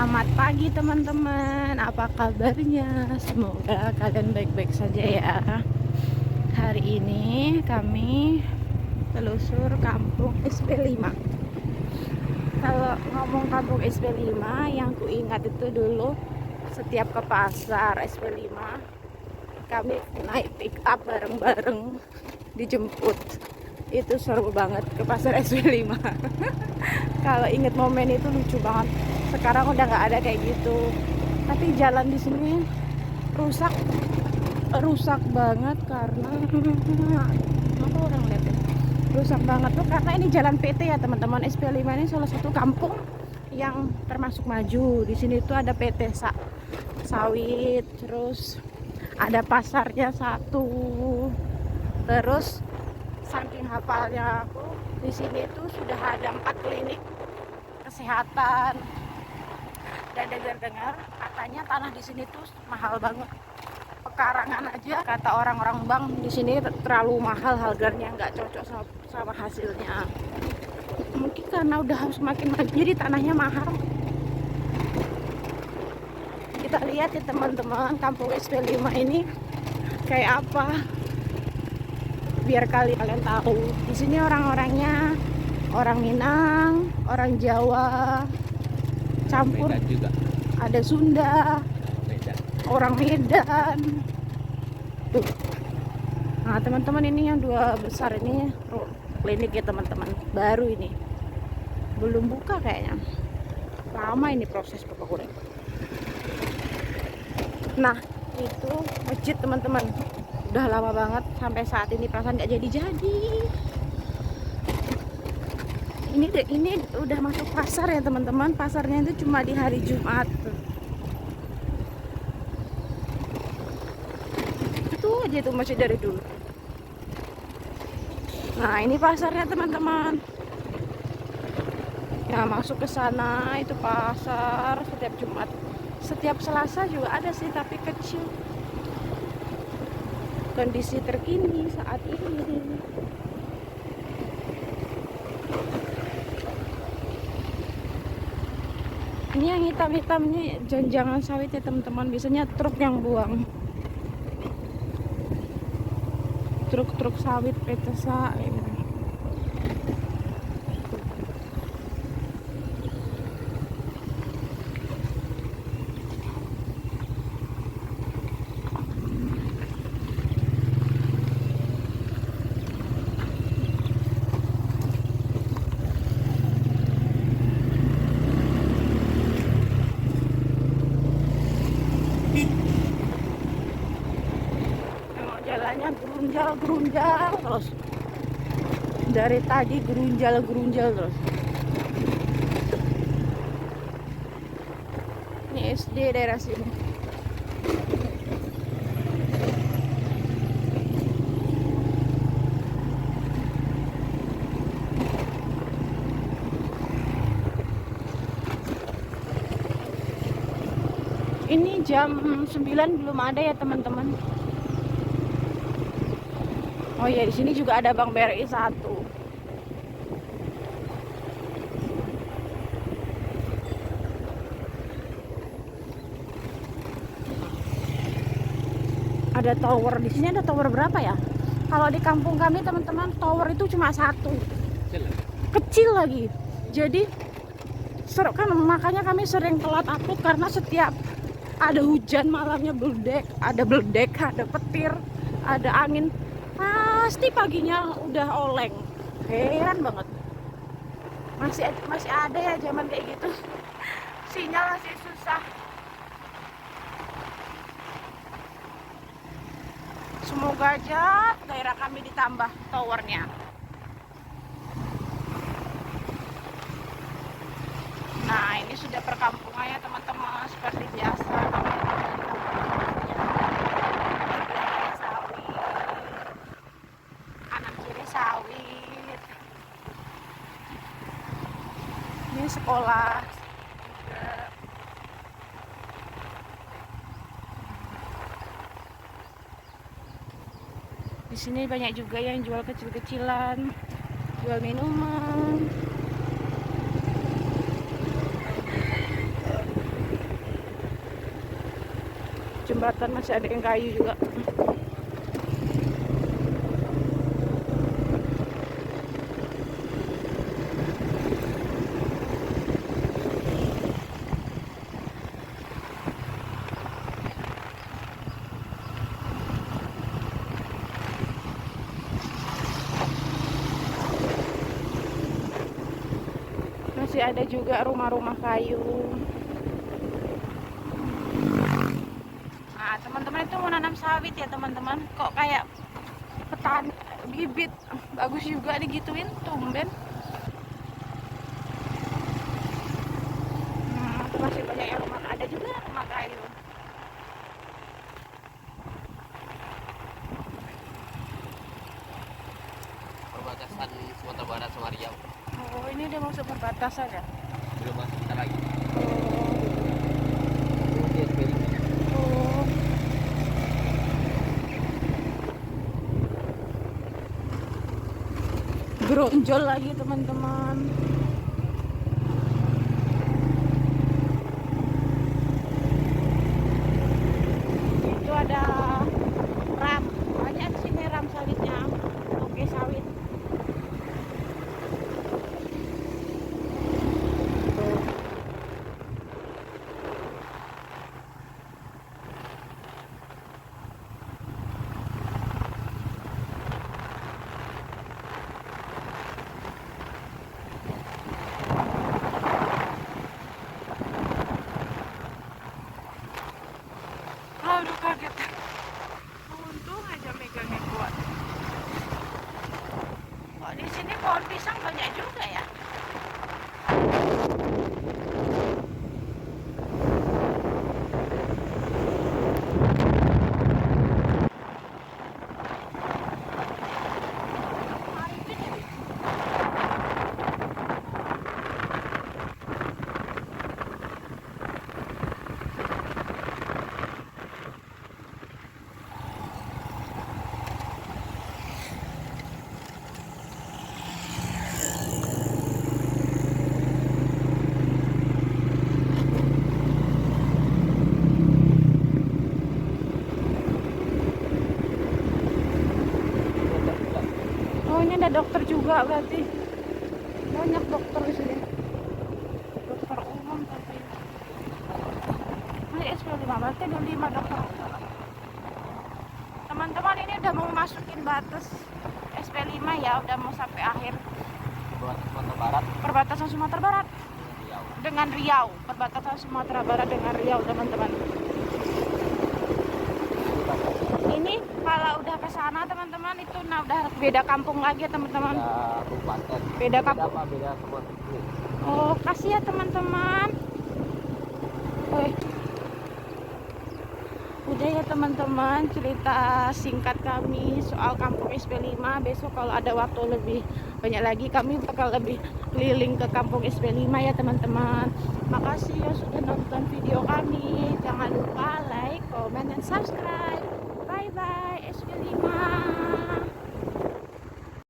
Selamat pagi teman-teman, apa kabarnya? Semoga kalian baik-baik saja ya. Hari ini kami telusur kampung SP5. Kalau ngomong kampung SP5, yang kuingat itu dulu setiap ke pasar SP5 kami naik pick up bareng-bareng, dijemput. Itu seru banget ke pasar SP5. Kalau inget momen itu lucu banget. Sekarang udah nggak ada kayak gitu. Tapi jalan di sini rusak banget karena apa orang lihat ya? Rusak banget tuh karena ini jalan PT ya teman-teman. SP5 ini salah satu kampung yang termasuk maju. Di sini tuh ada PT sawit, terus ada pasarnya satu. Terus saking hafalnya aku, di sini tuh sudah ada 4 klinik kesehatan. Dan dengar-dengar katanya tanah di sini tuh mahal banget. Pekarangan aja kata orang-orang bank di sini terlalu mahal harganya, nggak cocok sama hasilnya. Mungkin karena udah semakin maju jadi tanahnya mahal. Kita lihat ya teman-teman, kampung SP5 ini kayak apa. Biar kalian tahu, di sini orang-orangnya orang Minang, orang Jawa, campur juga. Ada Sunda, Medan. Orang Medan. Tuh. Nah teman-teman, ini yang dua besar ini klinik ya teman-teman, baru ini, belum buka kayaknya. Lama ini proses pokoknya. Nah itu masjid teman-teman, udah lama banget sampai saat ini perasaan nggak jadi-jadi. Ini udah masuk pasar ya teman-teman. Pasarnya itu cuma di hari Jumat. Itu aja tuh masih dari dulu. Nah ini pasarnya teman-teman. Ya masuk ke sana itu pasar setiap Jumat. Setiap Selasa juga ada sih tapi kecil. Kondisi terkini saat ini. Ini yang hitam-hitam ini jangan sawit ya teman-teman, biasanya truk yang buang. Truk-truk sawit PTSA gitu. Jalannya gerunjal terus, dari tadi gerunjal terus. Ini SD daerah sini. Ini jam 9 belum ada ya teman-teman. Oh iya, di sini juga ada Bank BRI 1. Ada tower di sini, ada tower berapa ya? Kalau di kampung kami teman-teman, tower itu cuma satu. Kecil lagi. Jadi seru kan, makanya kami sering telat upload karena setiap ada hujan malamnya ada petir, ada angin, pasti paginya udah oleng. Heran banget. Masih ada ya zaman kayak gitu. Sinyal masih susah. Semoga aja daerah kami ditambah towernya. Nah ini sudah perkampungannya teman-teman, seperti biasa. Kanan kiri sawit. Ini sekolah. Di sini banyak juga yang jual kecil-kecilan, jual minuman. jembatan masih ada yang kayu juga. Masih ada juga rumah-rumah kayu. Nah, teman-teman itu mau nanam sawit ya teman-teman. Kok kayak petani bibit bagus juga digituin, tumben. Masih banyak yang rumah, ada juga rumah kayu. Perbatasan Sumatera Barat sama Riau. Oh, ini udah masuk perbatasan ya? Belum masuk kita lagi. Oh, Ini SPLima. oh. Bronjol lagi teman-teman. Itu ada ram, banyak di sini ram sawitnya. Oke, sawit. Aduh, kaget. Untung aja megangnya kuat. Kok di sini pohon pisang banyak juga ya? Oh, ini ada dokter juga berarti. Banyak dokter di sini. Dokter umum tapi. Ini SP5 berarti ada 5 dokter. Teman-teman, ini udah mau masukin batas SP5 ya, udah mau sampai akhir Perbatasan Sumatera Barat. perbatasan Sumatera Barat Riau. dengan Riau. Perbatasan Sumatera Barat dengan Riau, teman-teman. Ini kalau udah ke sana teman-teman itu udah beda kampung lagi ya teman-teman. Beda kabupaten. Beda kampung. Apa? Beda semua suku. Oh, kasih ya teman-teman. Wih. Udah ya teman-teman, cerita singkat kami soal kampung SP5. Besok kalau ada waktu lebih banyak lagi kami bakal lebih keliling ke kampung SP5 ya teman-teman. Makasih ya sudah nonton video kami. Jangan lupa like, comment, dan subscribe. Bye bye SP5.